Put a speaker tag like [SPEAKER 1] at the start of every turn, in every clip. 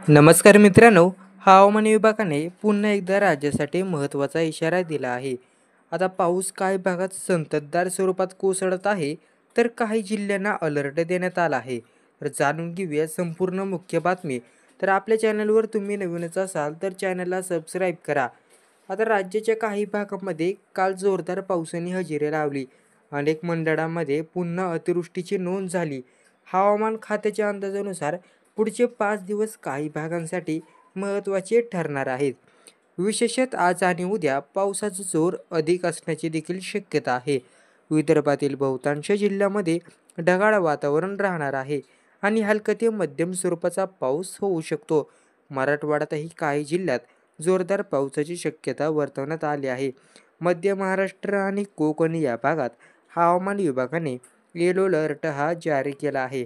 [SPEAKER 1] नमस्कार मित्रांनो, हवामान विभागाने पुन्हा एकदा राज्यासाठी महत्त्वाचा इशारा दिला आहे. आता पाऊस काही भागात संततधार स्वरूपात कोसळत आहे, तर काही जिल्ह्यांना अलर्ट देण्यात आला आहे. तर जाणून घेऊया संपूर्ण मुख्य बातमी. तर आपल्या चॅनलवर तुम्ही नवीनच असाल तर चॅनलला सबस्क्राईब करा. आता राज्याच्या काही भागामध्ये काल जोरदार पावसाने हजेरी लावली. अनेक मंडळांमध्ये पुन्हा अतिवृष्टीची नोंद झाली. हवामान खात्याच्या अंदाजानुसार पुढचे 5 दिवस काही भागांसाठी महत्त्वाचे ठरणार आहेत. विशेषतः आज आणि उद्या पावसाचा जोर अधिक असण्याची देखील शक्यता आहे. विदर्भातील बहुतांश जिल्ह्यामध्ये ढगाळ वातावरण राहणार आहे आणि हलका ते मध्यम स्वरूपाचा पाऊस होऊ शकतो. मराठवाड्यातही काही जिल्ह्यात जोरदार पावसाची शक्यता वर्तवण्यात आली आहे. मध्य महाराष्ट्र आणि कोकण या भागात हवामान विभागाने येलो अलर्ट हा जारी केला आहे.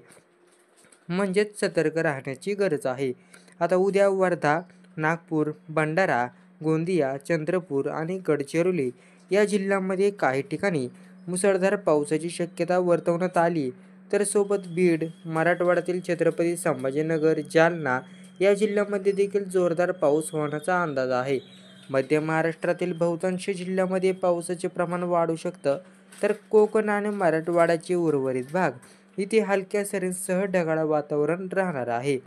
[SPEAKER 1] म्हणजेच सतर्क राहण्याची गरज आहे. आता उद्या वर्धा, नागपूर, भंडारा, गोंदिया, चंद्रपूर आणि गडचिरोली या जिल्ह्यांमध्ये काही ठिकाणी मुसळधार पावसाची शक्यता वर्तवण्यात आली. तर सोबत बीड, मराठवाड्यातील छत्रपती संभाजीनगर, जालना या जिल्ह्यांमध्ये देखील जोरदार पाऊस होण्याचा अंदाज आहे. मध्य महाराष्ट्रातील बहुतांश जिल्ह्यांमध्ये पावसाचे प्रमाण वाढू शकतं, तर कोकण आणि मराठवाड्याचे उर्वरित भाग इथे हलक्या सरींसह ढगाळ वातावरण राहणार आहे.